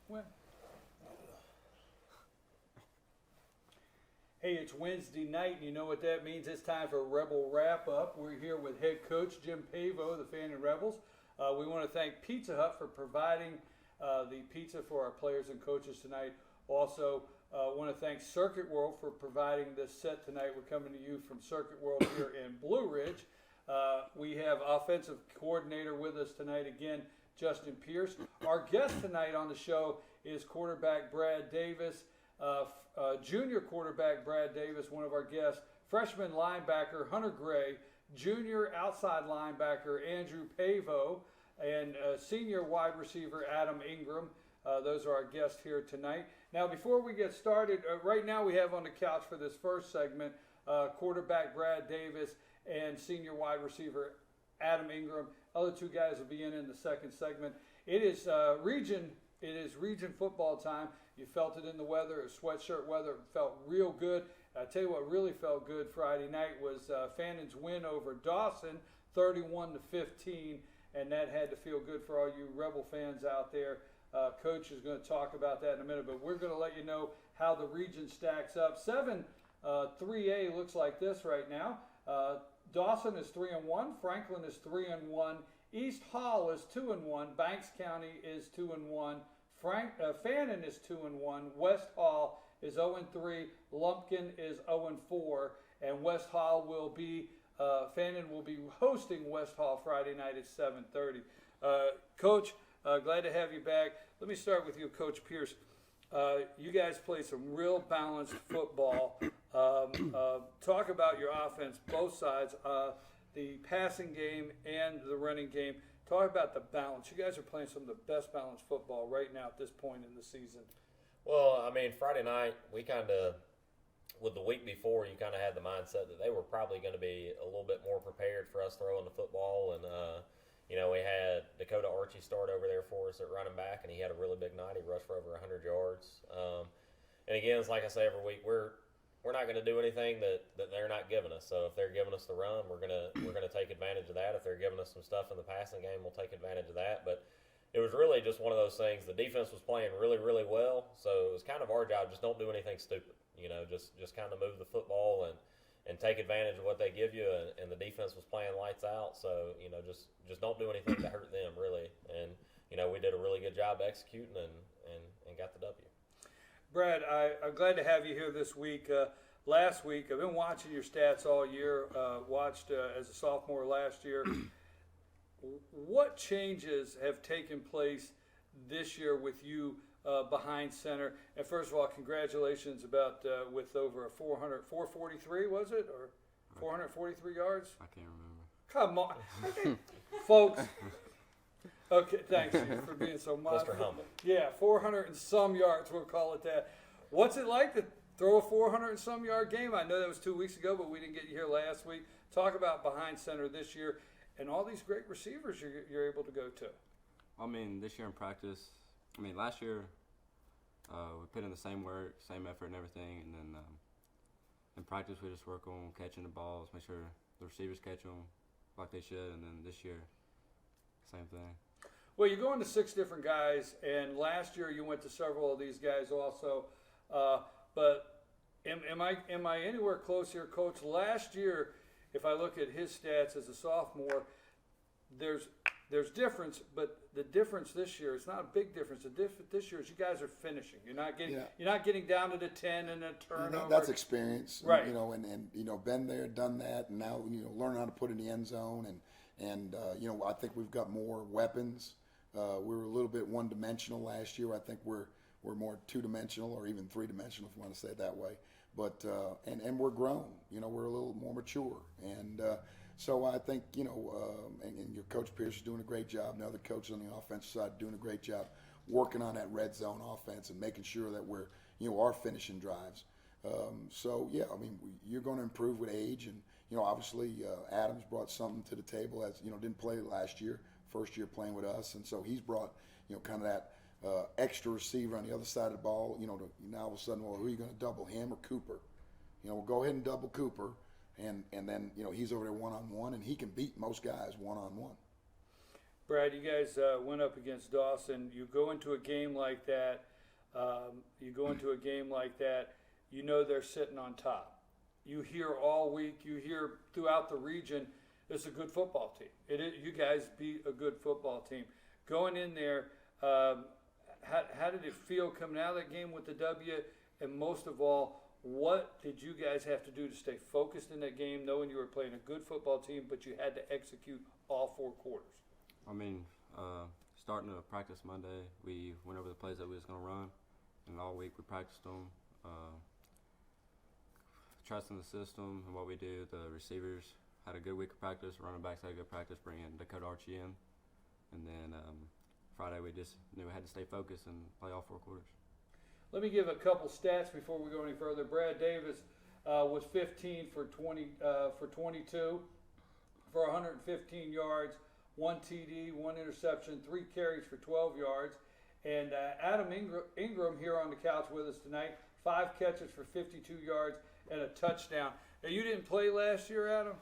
When? Hey, it's Wednesday night, and you know what that means. It's time for Rebel Wrap-Up. We're here with head coach Jim Pavo, the Fan and Rebels. We want to thank Pizza Hut for providing the pizza for our players and coaches tonight. Also, want to thank Circuit World for providing this set tonight. We're coming to you from Circuit World here in Blue Ridge. We have offensive coordinator with us tonight again, Justin Pierce. Our guest tonight on the show is quarterback Brad Davis, junior quarterback Brad Davis, one of our guests, freshman linebacker Hunter Gray, junior outside linebacker Andrew Pavo, and senior wide receiver Adam Ingram. Those are our guests here tonight. Now, before we get started, right now we have on the couch for this first segment quarterback Brad Davis and senior wide receiver Adam Ingram. Other two guys will be in the second segment. It is region football time. You felt it in the weather. It was sweatshirt weather. It felt real good. I tell you what really felt good Friday night was Fannon's win over Dawson, 31-15, and that had to feel good for all you Rebel fans out there. Coach is going to talk about that in a minute, but we're going to let you know how the region stacks up. 3A looks like this right now. Dawson is 3-1. Franklin is 3-1. East Hall is 2-1. Banks County is 2-1. Fannin is 2-1. West Hall is 0-3. Lumpkin is 0-4. And West Hall will be Fannin will be hosting West Hall Friday night at 7:30. Coach, glad to have you back. Let me start with you, Coach Pierce. You guys play some real balanced football. Talk about your offense, both sides, the passing game and the running game. Talk about the balance. You guys are playing some of the best balanced football right now at this point in the season. Well, I mean, Friday night, we kind of, with the week before, you kind of had the mindset that they were probably going to be a little bit more prepared for us throwing the football. And, we had Dakota Archie start over there for us at running back, and he had a really big night. He rushed for over 100 yards. And again, it's like I say every week, we're not going to do anything that they're not giving us. So if they're giving us the run, we're gonna take advantage of that. If they're giving us some stuff in the passing game, we'll take advantage of that. But it was really just one of those things. The defense was playing really, really well, so it was kind of our job. Just don't do anything stupid. Just kind of move the football and take advantage of what they give you. And the defense was playing lights out. So just don't do anything to hurt them really. And we did a really good job executing and got the W. Brad, I'm glad to have you here this week. Last week, I've been watching your stats all year, watched as a sophomore last year. What changes have taken place this year with you behind center? And first of all, congratulations about with over 443, was it? Or 443 yards? I can't remember. Come on. Folks. Okay, thanks for being so modest. Mr. Humble. Yeah, 400 and some yards, we'll call it that. What's it like to throw a 400 and some yard game? I know that was 2 weeks ago, but we didn't get you here last week. Talk about behind center this year and all these great receivers you're able to go to. I mean, this year in practice, last year we put in the same work, same effort and everything, and then in practice we just work on catching the balls, make sure the receivers catch them like they should, and then this year, same thing. Well, you're going to 6 different guys, and last year you went to several of these guys also. But am I anywhere close here, Coach? Last year, if I look at his stats as a sophomore, there's difference, but the difference this year, it's not a big difference. The difference this year is you guys are finishing. You're not getting down to the 10 and a turnover. That's experience, right? And been there, done that, and now learn how to put in the end zone, and I think we've got more weapons. We were a little bit one-dimensional last year. I think we're more two-dimensional or even three-dimensional, if you want to say it that way. But and we're grown. We're a little more mature. And so I think and your Coach Pierce is doing a great job. Now the coaches on the offensive side doing a great job working on that red zone offense and making sure that we're are finishing drives. You're going to improve with age, and obviously Adams brought something to the table as didn't play last year, first year playing with us, and so he's brought kind of that extra receiver on the other side of the ball. Now all of a sudden, well, who are you going to double, him or Cooper? We'll go ahead and double Cooper, and then he's over there one-on-one, and he can beat most guys one-on-one. Brad, you guys went up against Dawson. You go into a game like that. You know they're sitting on top. You hear all week. You hear throughout the region. It's a good football team. You guys beat a good football team. Going in there, how did it feel coming out of that game with the W? And most of all, what did you guys have to do to stay focused in that game, knowing you were playing a good football team, but you had to execute all 4 quarters? I mean, starting to practice Monday, we went over the plays that we was gonna run, and all week we practiced them. Trusting the system and what we do. The receivers had a good week of practice. Running backs had a good practice, bringing Dakota Archie in, and then Friday we just knew we had to stay focused and play all 4 quarters. Let me give a couple stats before we go any further. Brad Davis was 15 for 22 for 115 yards, 1 TD, 1 interception, 3 carries for 12 yards. And Adam Ingram here on the couch with us tonight, 5 catches for 52 yards and a touchdown. Now, you didn't play last year, Adam?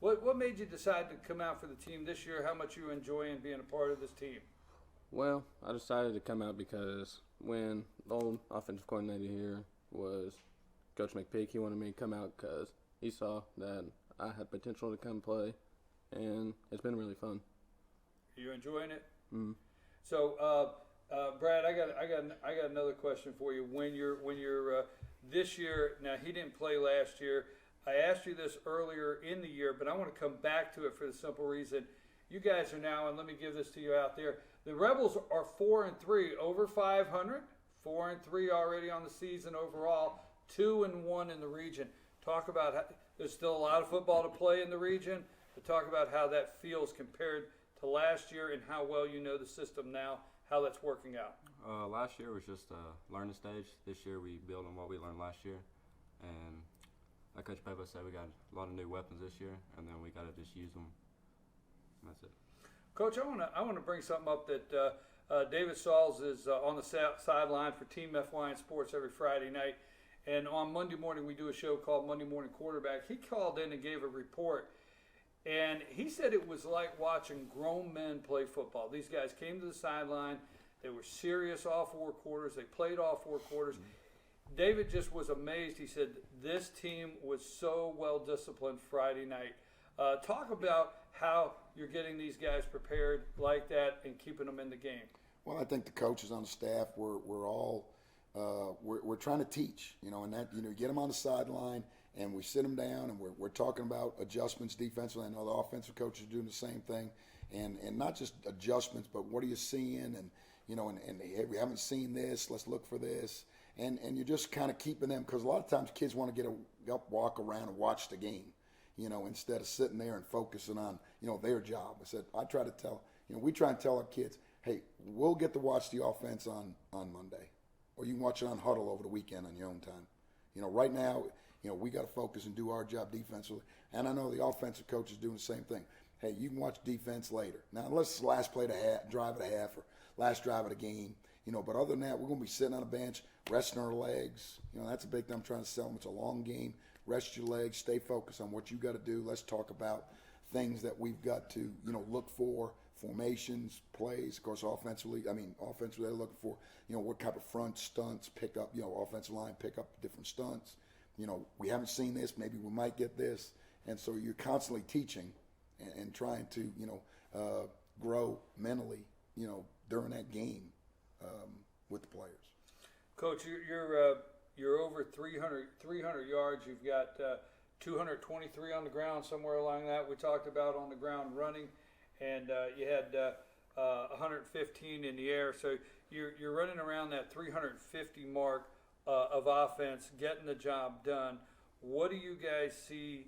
What made you decide to come out for the team this year? How much you enjoying being a part of this team? Well, I decided to come out because when the old offensive coordinator here was Coach McPeak, he wanted me to come out because he saw that I had potential to come play, and it's been really fun. Are you enjoying it? Mm-hmm. So, Brad, I got another question for you. When you're this year, now he didn't play last year. I asked you this earlier in the year, but I want to come back to it for the simple reason you guys are now, and let me give this to you out there. The Rebels are 4-3, over 500, 4-3 already on the season overall, 2-1 in the region. Talk about how, there's still a lot of football to play in the region, but talk about how that feels compared to last year and how well you know the system now, how that's working out. Last year was just a learning stage. This year we build on what we learned last year, and like Coach Pevo said, we got a lot of new weapons this year, and then we got to just use them. That's it. Coach, I want to bring something up that David Sauls is on the sideline for Team FYN Sports every Friday night, and on Monday morning we do a show called Monday Morning Quarterback. He called in and gave a report, and he said it was like watching grown men play football. These guys came to the sideline. They were serious all 4 quarters. They played all 4 quarters. Mm-hmm. David just was amazed. He said this team was so well disciplined Friday night. Talk about how you're getting these guys prepared like that and keeping them in the game. Well, I think the coaches on the staff, we're all we're trying to teach, and that get them on the sideline and we sit them down and we're talking about adjustments defensively. I know the offensive coaches are doing the same thing, and not just adjustments, but what are you seeing and hey, we haven't seen this. Let's look for this, and you're just kind of keeping them, because a lot of times kids want to get up, walk around, and watch the game. Instead of sitting there and focusing on, their job. I try to tell, we try and tell our kids, hey, we'll get to watch the offense on Monday, or you can watch it on Huddle over the weekend on your own time. Right now, we got to focus and do our job defensively. And I know the offensive coach is doing the same thing. Hey, you can watch defense later. Now, unless it's the last play of the drive of the half or last drive of the game, but other than that, we're going to be sitting on a bench, resting our legs. That's a big thing I'm trying to sell them. It's a long game. Rest your legs, stay focused on what you got to do. Let's talk about things that we've got to, look for, formations, plays. Of course, offensively, they're looking for, what type of front stunts pick up, offensive line pick up different stunts. We haven't seen this, maybe we might get this. And so you're constantly teaching and trying to, grow mentally, during that game with the players. Coach, you're over 300 yards. You've got 223 on the ground, somewhere along that. We talked about on the ground running, and you had 115 in the air. So you're running around that 350 mark of offense, getting the job done. What do you guys see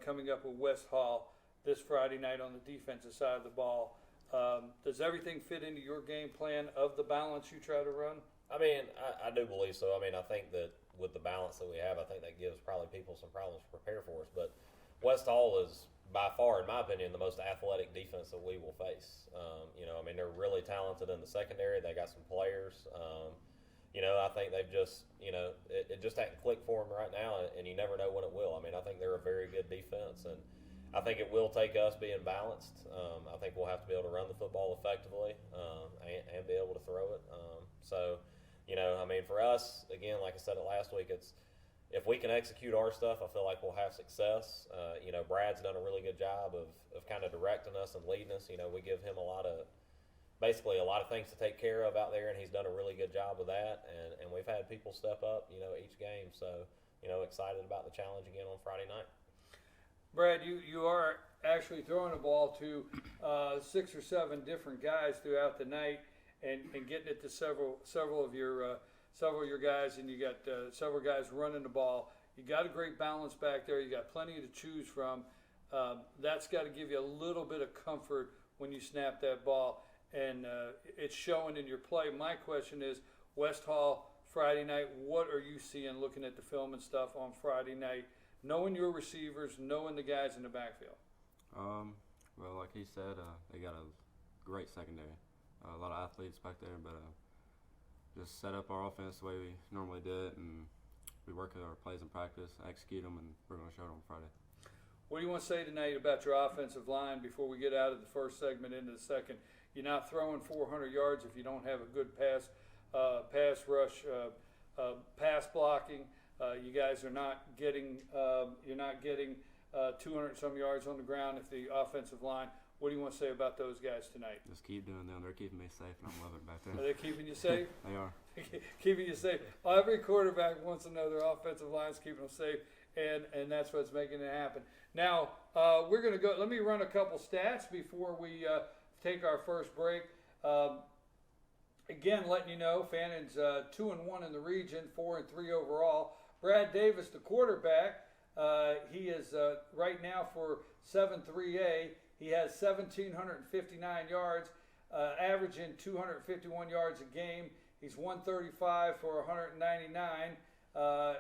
coming up with West Hall this Friday night on the defensive side of the ball? Does everything fit into your game plan of the balance you try to run? I do believe so. I think that with the balance that we have, I think that gives probably people some problems to prepare for us. But West Hall is by far, in my opinion, the most athletic defense that we will face. They're really talented in the secondary. They got some players. I think they've just, it just hasn't clicked for them right now, and you never know when it will. I think they're a very good defense, and I think it will take us being balanced. I think we'll have to be able to run the football effectively and be able to throw it. So, I mean, for us, again, like I said it last week, it's if we can execute our stuff, I feel like we'll have success. Brad's done a really good job of kind of directing us and leading us. We give him basically a lot of things to take care of out there, and he's done a really good job with that. And we've had people step up, each game. So, excited about the challenge again on Friday night. Brad, you are actually throwing the ball to 6 or 7 different guys throughout the night, and getting it to several of your guys, and you got several guys running the ball. You got a great balance back there. You got plenty to choose from. That's got to give you a little bit of comfort when you snap that ball, and it's showing in your play. My question is, West Hall Friday night, what are you seeing looking at the film and stuff on Friday night, knowing your receivers, knowing the guys in the backfield? Well, like he said, they got a great secondary. A lot of athletes back there, but just set up our offense the way we normally did, and we work at our plays in practice, execute them, and we're going to show it on Friday. What do you want to say tonight about your offensive line before we get out of the first segment into the second? You're not throwing 400 yards if you don't have a good pass rush, pass blocking. You guys are not getting 200 some yards on the ground if the offensive line. What do you want to say about those guys tonight? Just keep doing them. They're keeping me safe, and I'm loving it back there. Are they keeping you safe? They are. Keeping you safe. Every quarterback wants to know their offensive line's keeping them safe, and that's what's making it happen. Now, we're going to go. Let me run a couple stats before we take our first break. Again, letting you know, Fannon's 2-1 in the region, 4-3 overall. Brad Davis, the quarterback, he is right now for 7-3A. He has 1,759 yards, averaging 251 yards a game. He's 135 for 199,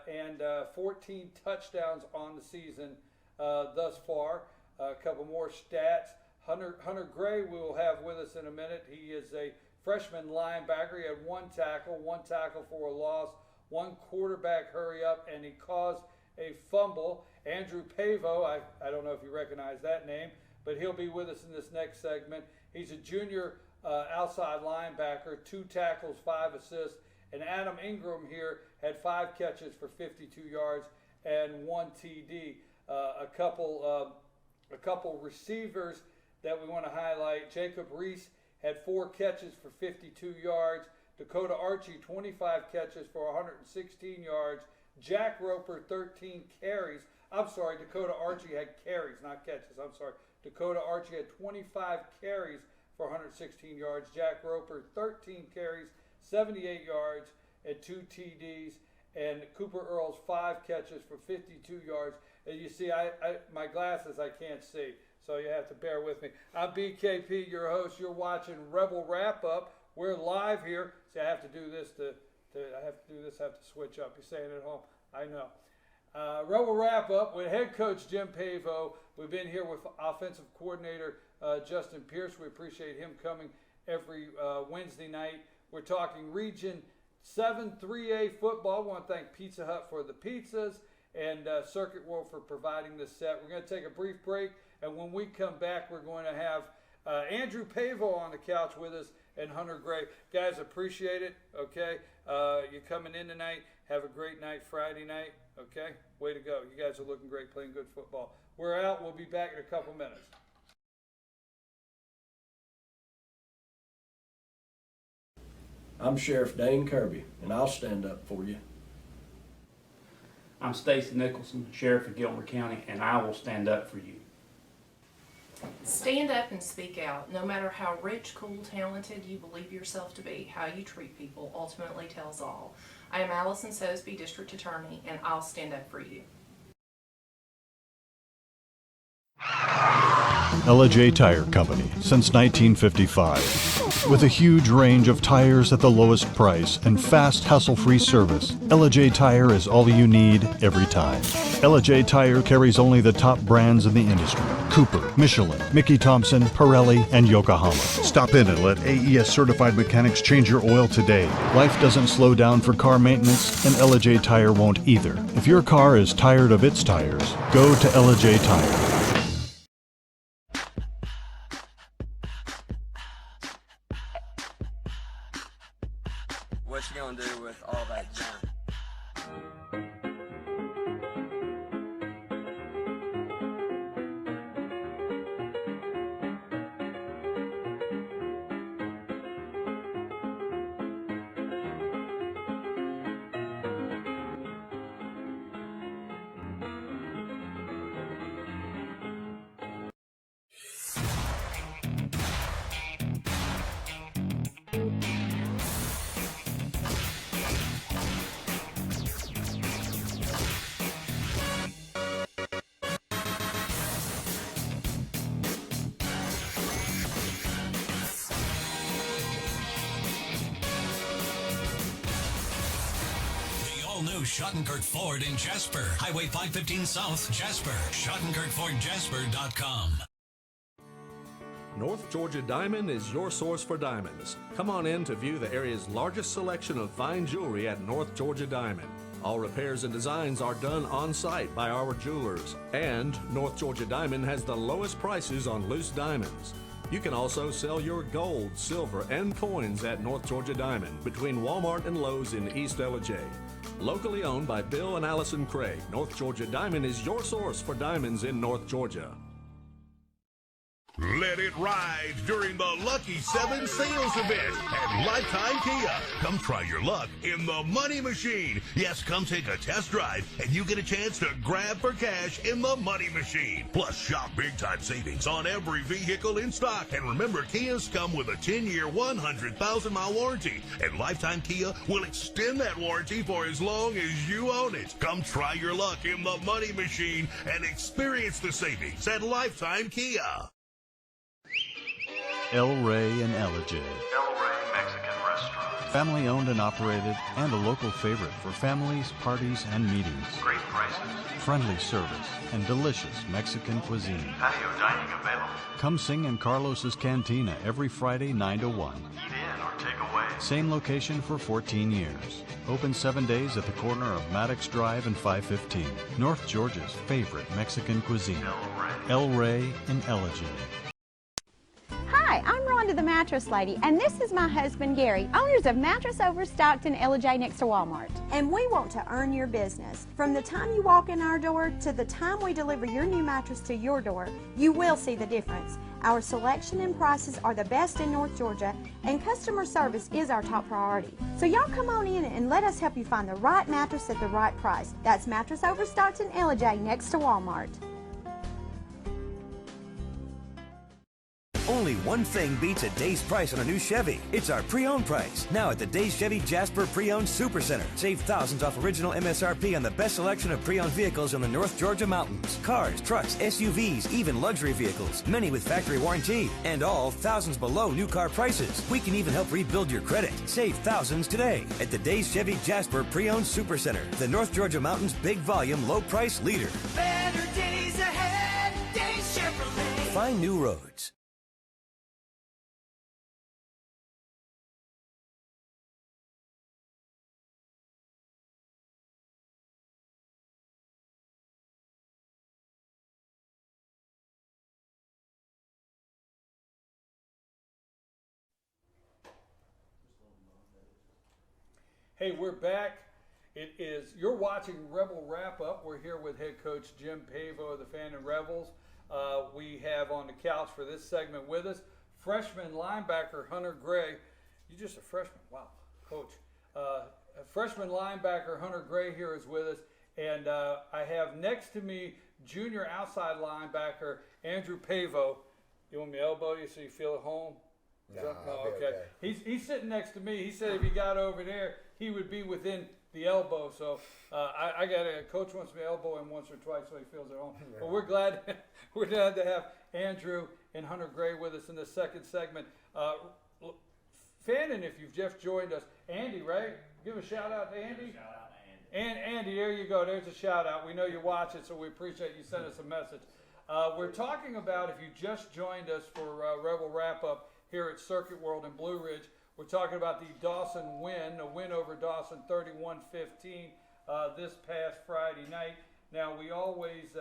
and 14 touchdowns on the season thus far. A couple more stats. Hunter Gray we will have with us in a minute. He is a freshman linebacker. He had 1 tackle for a loss, 1 quarterback hurry up, and he caused a fumble. Andrew Pavo, I don't know if you recognize that name, but he'll be with us in this next segment. He's a junior outside linebacker, 2 tackles, 5 assists. And Adam Ingram here had 5 catches for 52 yards and 1 TD. A couple receivers that we want to highlight. Jacob Reese had 4 catches for 52 yards. Dakota Archie, 25 catches for 116 yards. Jack Roper, 13 carries. I'm sorry, Dakota Archie had carries, not catches. I'm sorry. Dakota Archie had 25 carries for 116 yards. Jack Roper, 13 carries, 78 yards, and 2 TDs. And Cooper Earls, 5 catches for 52 yards. And you see, my glasses, I can't see, so you have to bear with me. I'm BKP, your host. You're watching Rebel Wrap Up. We're live here. See, I have to do this I have to switch up. You're saying at home. I know. Rebel Wrap Up with head coach Jim Pavo. We've been here with offensive coordinator Justin Pierce. We appreciate him coming every Wednesday night. We're talking Region 7 3A football. We want to thank Pizza Hut for the pizzas and Circuit World for providing this set. We're going to take a brief break, and when we come back, we're going to have Andrew Pavo on the couch with us and Hunter Gray. Guys, appreciate it, okay? You're coming in tonight. Have a great night Friday night, okay? Way to go. You guys are looking great, playing good football. We're out. We'll be back in a couple minutes. I'm Sheriff Dane Kirby, and I'll stand up for you. I'm Stacy Nicholson, Sheriff of Gilmer County, and I will stand up for you. Stand up and speak out. No matter how rich, cool, talented you believe yourself to be, how you treat people ultimately tells all. I am Allison Sosby, District Attorney, and I'll stand up for you. J Tire Company since 1955. With a huge range of tires at the lowest price and fast, hassle-free service, J Tire is all you need every time. J Tire carries only the top brands in the industry: Cooper, Michelin, Mickey Thompson, Pirelli, and Yokohama. Stop in and let AES certified mechanics change your oil today. Life doesn't slow down for car maintenance, and J Tire won't either. If your car is tired of its tires, go to J Tire. gonna do with all that junk? New Schottenkirk Ford in Jasper. Highway 515 South, Jasper. SchottenkirkFordJasper.com. North Georgia Diamond is your source for diamonds. Come on in to view the area's largest selection of fine jewelry at North Georgia Diamond. All repairs and designs are done on site by our jewelers. And North Georgia Diamond has the lowest prices on loose diamonds. You can also sell your gold, silver, and coins at North Georgia Diamond between Walmart and Lowe's in East Ellijay. Locally owned by Bill and Allison Craig, North Georgia Diamond is your source for diamonds in North Georgia. Let it ride during the Lucky 7 sales event at Lifetime Kia. Come try your luck in the money machine. Yes, come take a test drive and you get a chance to grab for cash in the money machine. Plus, shop big time savings on every vehicle in stock. And remember, Kias come with a 10-year, 100,000-mile warranty. And Lifetime Kia will extend that warranty for as long as you own it. Come try your luck in the money machine and experience the savings at Lifetime Kia. El Rey in Ellijay. El Rey Mexican Restaurant. Family owned and operated and a local favorite for families, parties, and meetings. Great prices. Friendly service and delicious Mexican cuisine. Patio dining available. Come sing in Carlos's Cantina every Friday 9 to 1. Eat in or take away. Same location for 14 years. Open 7 days at the corner of Maddox Drive and 515. North Georgia's favorite Mexican cuisine. El Rey in Ellijay. Hi, I'm Rhonda the Mattress Lady, and this is my husband Gary, owners of Mattress Overstocked in Ellijay next to Walmart. And we want to earn your business. From the time you walk in our door to the time we deliver your new mattress to your door, you will see the difference. Our selection and prices are the best in North Georgia, and customer service is our top priority. So y'all come on in and let us help you find the right mattress at the right price. That's Mattress Overstocked in Ellijay next to Walmart. Only one thing beats a day's price on a new Chevy. It's our pre-owned price. Now at the Days Chevy Jasper Pre-Owned Super Center. Save thousands off original MSRP on the best selection of pre-owned vehicles in the North Georgia mountains. Cars, trucks, SUVs, even luxury vehicles. Many with factory warranty. And all thousands below new car prices. We can even help rebuild your credit. Save thousands today at the Days Chevy Jasper Pre-Owned Super Center. The North Georgia mountains big volume, low price leader. Better days ahead, Days Chevrolet. Find new roads. Hey, we're back. You're watching Rebel Wrap Up. We're here with head coach Jim Pavo of the Fannin Rebels. We have on the couch for this segment with us freshman linebacker Hunter Gray. You're just a freshman. Wow, coach. Freshman linebacker Hunter Gray here is with us. And I have next to me junior outside linebacker Andrew Pavo. You want me to elbow you so you feel at home? No, okay. He's sitting next to me. He said if he got over there, he would be within the elbow. So I got a coach wants me to elbow him once or twice so he feels at home. But we're glad to have Andrew and Hunter Gray with us in the second segment. Fannin, if you've just joined us, Andy, right? Give a shout out to Andy. Shout out to Andy. And Andy, there you go. There's a shout out. We know you watch it, so we appreciate you sending us a message. We're talking about, if you just joined us for Rebel Wrap Up here at Circuit World in Blue Ridge, we're talking about the Dawson win, a win over Dawson 31-15 this past Friday night. Now we always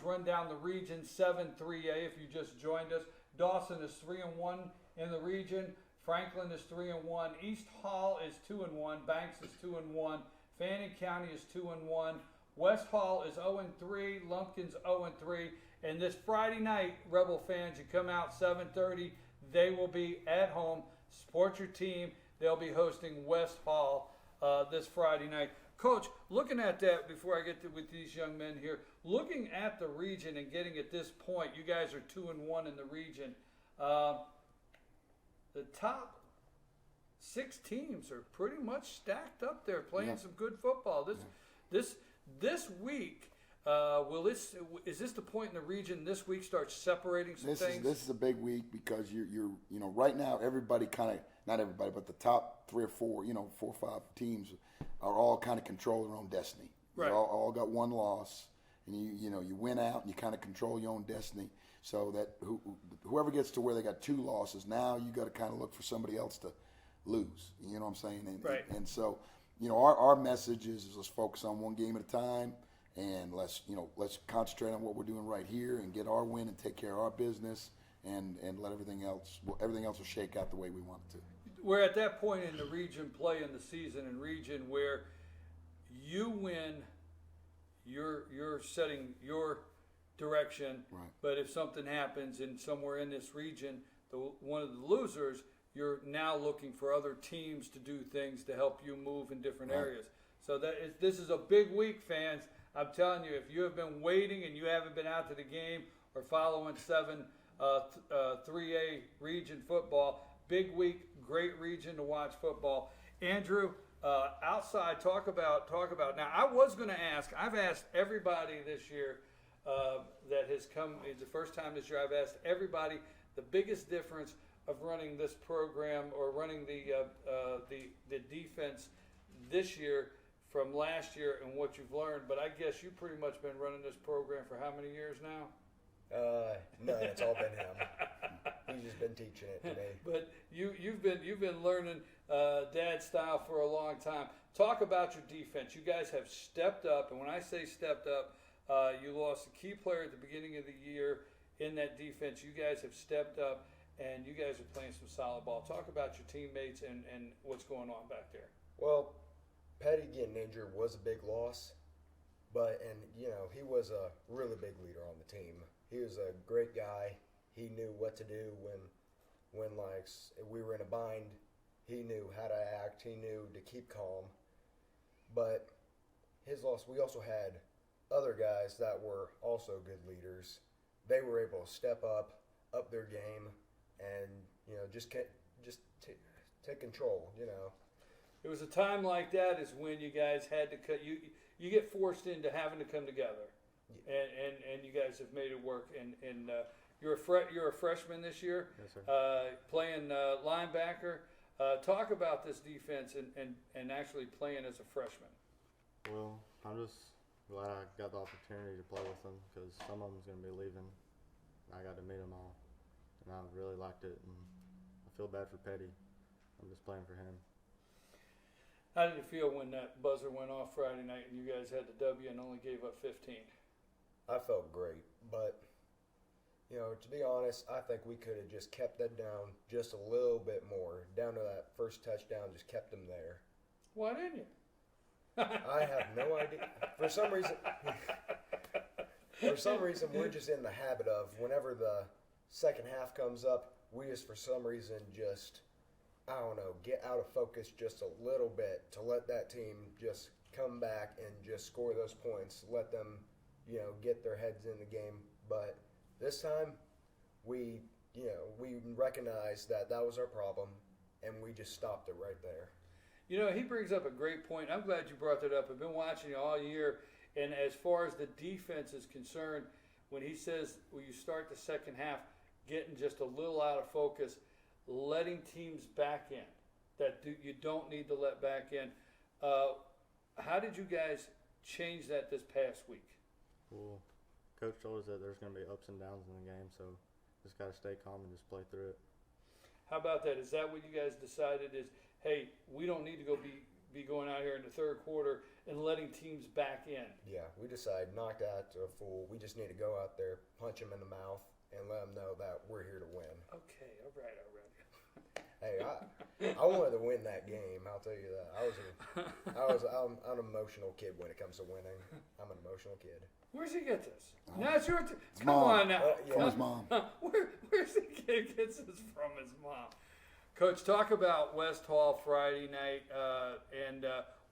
run down the region 7-3A if you just joined us. Dawson is 3-1 in the region. Franklin is 3-1. East Hall is 2-1. Banks is 2-1. Fannin County is 2-1. West Hall is 0-3. Lumpkin's 0-3. And this Friday night, Rebel fans, you come out 7:30. They will be at home. Support your team. They'll be hosting West Hall this Friday night. Coach, looking at that before I get to with these young men here, looking at the region and getting at this point, you guys are 2-1 in the region. The top 6 teams are pretty much stacked up there, playing some good football. This week, is this the point in the region this week starts separating some things? This is a big week because you're right now everybody kind of, not everybody, but the top 3 or 4, 4 or 5 teams are all kind of control their own destiny. Right. They all got one loss, and you win out and you kind of control your own destiny. So that whoever gets to where they got 2 losses, now you got to kind of look for somebody else to lose. You know what I'm saying? Right. And so, our message is let's focus on one game at a time, and let's concentrate on what we're doing right here and get our win and take care of our business, and let everything else will shake out the way we want it to. We're at that point in the region play in the season and region where you win, you're setting your direction. Right. But if something happens in somewhere in this region, one of the losers, you're now looking for other teams to do things to help you move in different areas. So this is a big week, fans. I'm telling you, if you have been waiting and you haven't been out to the game or following 3A region football, big week, great region to watch football. Andrew, outside, talk about. Now, I was going to ask. I've asked everybody this year that has come. It's the first time this year I've asked everybody the biggest difference of running this program or running the defense this year from last year and what you've learned. But I guess you've pretty much been running this program for how many years now? No, it's all been him. He's just been teaching it to me. But you've been learning Dad's style for a long time. Talk about your defense. You guys have stepped up, and when I say stepped up, you lost a key player at the beginning of the year in that defense. You guys have stepped up, and you guys are playing some solid ball. Talk about your teammates and what's going on back there. Well, Petty getting injured was a big loss, but he was a really big leader on the team. He was a great guy. He knew what to do when like we were in a bind. He knew how to act. He knew to keep calm. But his loss, we also had other guys that were also good leaders. They were able to step up their game, and just take control. It was a time like that is when you guys had to cut. You get forced into having to come together, and you guys have made it work. And you're a freshman this year. Yes, sir. Playing linebacker. Talk about this defense and actually playing as a freshman. Well, I'm just glad I got the opportunity to play with them because some of them's going to be leaving. I got to meet them all, and I really liked it. And I feel bad for Petty. I'm just playing for him. How did you feel when that buzzer went off Friday night and you guys had the W and only gave up 15? I felt great, but to be honest, I think we could have just kept that down just a little bit more, down to that first touchdown, just kept them there. Why didn't you? I have no idea. For some reason, we're just in the habit of whenever the second half comes up, we just for some reason just, I don't know, get out of focus just a little bit to let that team just come back and just score those points, let them, get their heads in the game. But this time, we recognized that was our problem, and we just stopped it right there. He brings up a great point. I'm glad you brought that up. I've been watching you all year, and as far as the defense is concerned, when he says when you start the second half, getting just a little out of focus, letting teams back in that you don't need to let back in. How did you guys change that this past week? Well, Coach told us that there's going to be ups and downs in the game, so just got to stay calm and just play through it. How about that? Is that what you guys decided is, hey, we don't need to go be going out here in the third quarter and letting teams back in? Yeah, we decided knock that to a fool. We just need to go out there, punch them in the mouth, and let them know that we're here to win. Okay, all right. Hey, I wanted to win that game. I'll tell you that. I'm an emotional kid when it comes to winning. I'm an emotional kid. Where's he get this? Now it's your Come mom. on now. From his mom. Where's the kid gets this from his mom? Coach, talk about West Hall Friday night and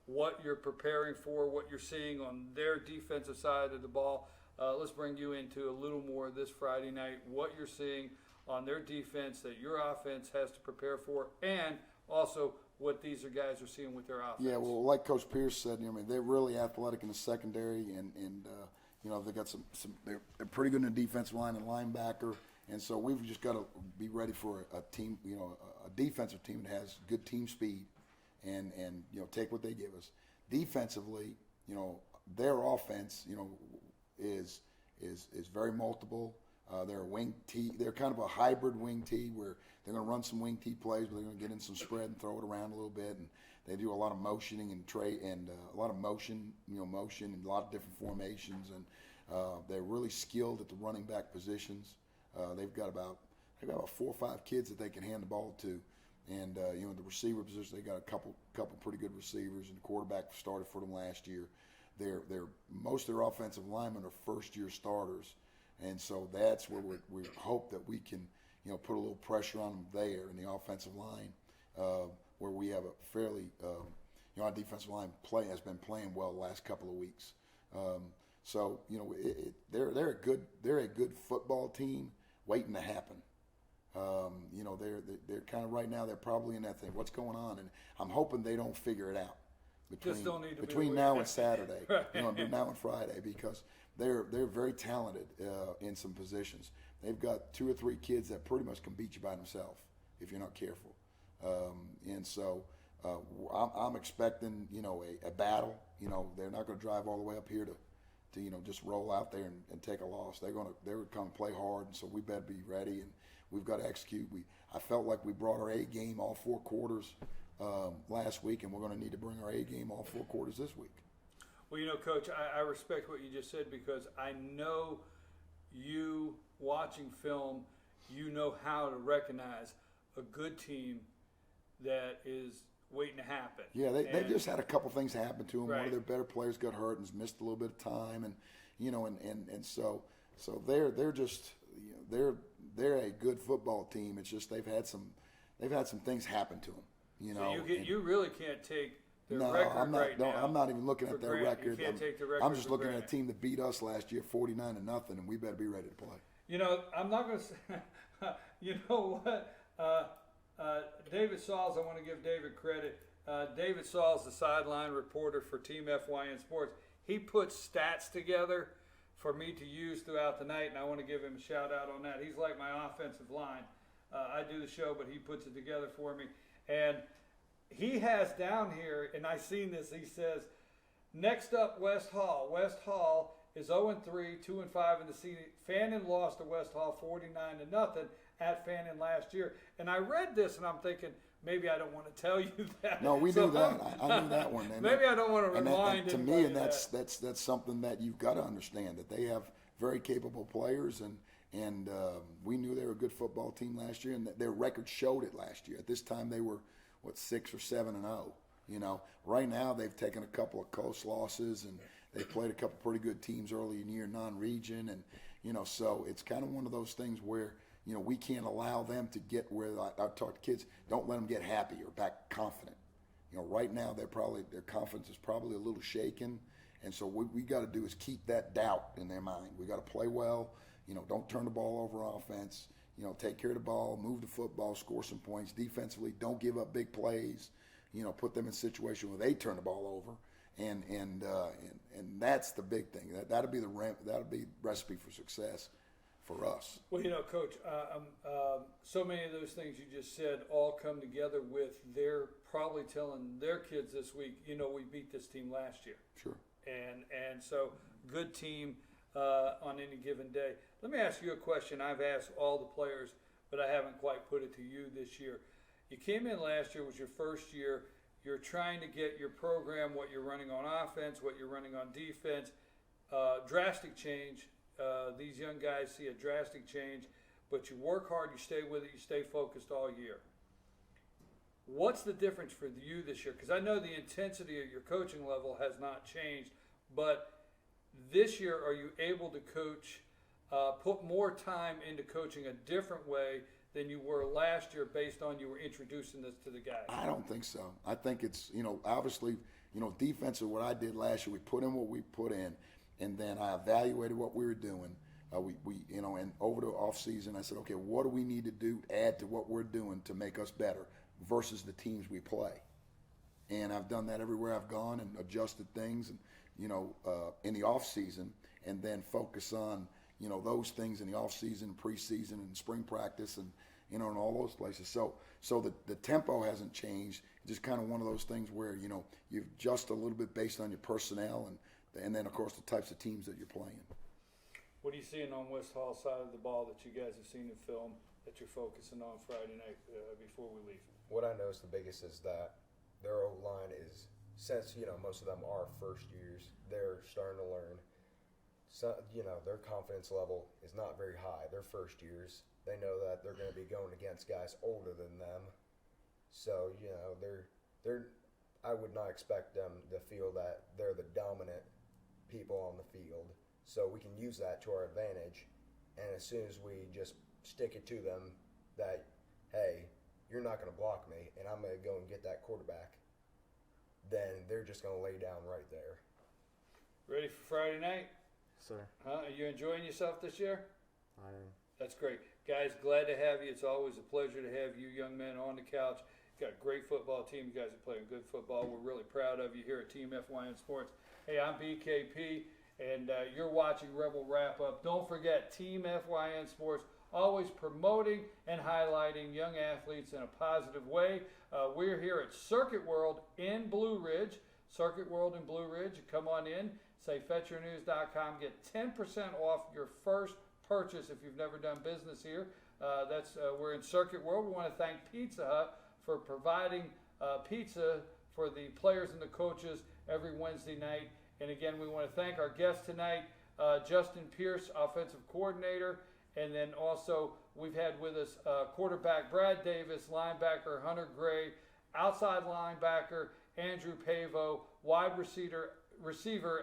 what you're preparing for, what you're seeing on their defensive side of the ball. Let's bring you into a little more this Friday night, what you're seeing on their defense that your offense has to prepare for, and also what these guys are seeing with their offense. Yeah, well, like Coach Pierce said, I mean, they're really athletic in the secondary, and you know, they got some they're pretty good in the defensive line and linebacker, and so we've just got to be ready for a team, you know, a defensive team that has good team speed, and you know, take what they give us. Defensively, you know, their offense, you know, is very multiple. They're a wing T. They're kind of a hybrid wing T where they're going to run some wing T plays, but they're going to get in some spread and throw it around a little bit. And they do a lot of motioning and a lot of motion, you know, motion and a lot of different formations. And they're really skilled at the running back positions. They've got about 4 or 5 kids that they can hand the ball to. And you know, the receiver position, they got a couple pretty good receivers, and the quarterback started for them last year. Most of their offensive linemen are first-year starters. And so that's where we hope that we can, you know, put a little pressure on them there in the offensive line, where we have a fairly, you know, our defensive line has been playing well the last couple of weeks. So you know, they're a good football team waiting to happen. You know, they're kind of right now they're probably in that thing. What's going on? And I'm hoping they don't figure it out between now and Saturday, right. You know, between now and Friday, because they're very talented in some positions. They've got 2 or 3 kids that pretty much can beat you by themselves if you're not careful. And so I'm expecting, you know, a battle. You know, they're not going to drive all the way up here to you know, just roll out there and take a loss. They're going to come play hard, and so we better be ready, and we've got to execute. I felt like we brought our A game all 4 quarters last week, and we're going to need to bring our A game all 4 quarters this week. Well, you know, Coach, I respect what you just said, because I know you watching film, you know how to recognize a good team that is waiting to happen. Yeah, they just had a couple things happen to them. Right. One of their better players got hurt and has missed a little bit of time, and you know, and so they're just, you know, they're a good football team. It's just they've had some things happen to them. You know, so you really can't take their no, record I'm not. right now. I'm not even looking at their record. You can't take the record. I'm just for looking granted. at a team that beat us last year, 49-0, and we better be ready to play. You know, I'm not going to say. You know what? David Sauls, I want to give David credit. David Sauls, the sideline reporter for Team FYN Sports, he puts stats together for me to use throughout the night, and I want to give him a shout out on that. He's like my offensive line. I do the show, but he puts it together for me. And he has down here, and I seen this, he says, next up, West Hall. West Hall is 0-3, 2-5 in the season. Fannin lost to West Hall 49-0 at Fannin last year. And I read this, and I'm thinking, maybe I don't want to tell you that. No, we knew that. I knew that one. And maybe I don't want to remind and to anybody me, and that's something that you've got to understand, that they have very capable players, and we knew they were a good football team last year, and that their record showed it last year. At this time, they were 6 or 7-0. You know, right now they've taken a couple of close losses, and they played a couple pretty good teams early in the year, non-region, and you know, so it's kind of one of those things where, you know, we can't allow them to get where I talk to kids. Don't let them get happy or back confident. You know, right now their confidence is probably a little shaken, and so what we got to do is keep that doubt in their mind. We got to play well. You know, don't turn the ball over on offense. You know, take care of the ball, move the football, score some points defensively. Don't give up big plays. You know, put them in a situation where they turn the ball over, and that's the big thing. That'll be the recipe for success for us. Well, you know, Coach, so many of those things you just said all come together with their probably telling their kids this week, you know, we beat this team last year. Sure. And so good team on any given day. Let me ask you a question I've asked all the players, but I haven't quite put it to you this year. You came in last year, was your first year. You're trying to get your program, what you're running on offense, what you're running on defense, drastic change. These young guys see a drastic change, but you work hard, you stay with it, you stay focused all year. What's the difference for you this year? Because I know the intensity of your coaching level has not changed, but this year, are you able to coach, put more time into coaching a different way than you were last year based on you were introducing this to the guys? I don't think so. I think it's, obviously, defensive, what I did last year, we put in what we put in, and then I evaluated what we were doing. And over the off season, I said, okay, what do we need to do, add to what we're doing to make us better versus the teams we play? And I've done that everywhere I've gone and adjusted things, and in the off season, and then focus on those things in the off season, preseason, and spring practice, and in all those places. So the tempo hasn't changed. It's just kind of one of those things where you adjust a little bit based on your personnel, and then of course the types of teams that you're playing. What are you seeing on West Hall's side of the ball that you guys have seen in film that you're focusing on Friday night before we leave? What I noticed the biggest is that their O-line is, since most of them are first years, they're starting to learn. So, their confidence level is not very high. They're first years. They know that they're going to be going against guys older than them. So, I would not expect them to feel that they're the dominant people on the field. So we can use that to our advantage. And as soon as we just stick it to them that, hey, you're not going to block me, and I'm going to go and get that quarterback, then they're just going to lay down right there. Ready for Friday night? Sir. Are you enjoying yourself this year? I am. That's great. Guys, glad to have you. It's always a pleasure to have you young men on the couch. Got a great football team. You guys are playing good football. We're really proud of you here at Team FYN Sports. Hey, I'm BKP, and you're watching Rebel Wrap Up. Don't forget, Team FYN Sports, always promoting and highlighting young athletes in a positive way. We're here at Circuit World in Blue Ridge. Circuit World in Blue Ridge. Come on in. Say FetchYourNews.com. Get 10% off your first purchase if you've never done business here. We're in Circuit World. We want to thank Pizza Hut for providing pizza for the players and the coaches every Wednesday night. And again, we want to thank our guest tonight, Justin Pierce, offensive coordinator. And then also we've had with us quarterback Brad Davis, linebacker Hunter Gray, outside linebacker Andrew Pavo, wide receiver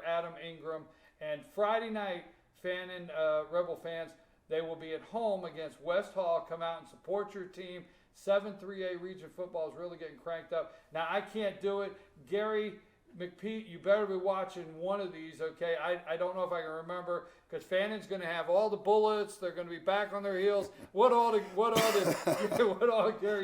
Adam Ingram. And Friday night, Rebel fans, they will be at home against West Hall. Come out and support your team. 7-3A region football is really getting cranked up. Now, I can't do it. Gary McPete, you better be watching one of these, okay? I don't know if I can remember, because Fannon's going to have all the bullets. They're going to be back on their heels. What all Gary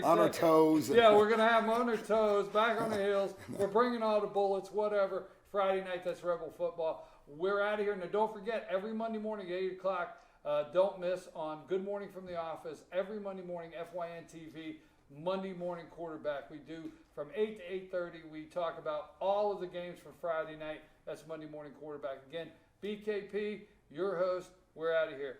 said. On our toes. Yeah, we're going to have them on their toes, back on their heels. We're bringing all the bullets, whatever. Friday night, that's Rebel football. We're out of here. Now, don't forget, every Monday morning at 8 o'clock, don't miss on Good Morning from the Office. Every Monday morning, FYN TV, Monday Morning Quarterback. We do from 8 to 8:30. We talk about all of the games for Friday night. That's Monday Morning Quarterback. Again, BKP, your host. We're out of here.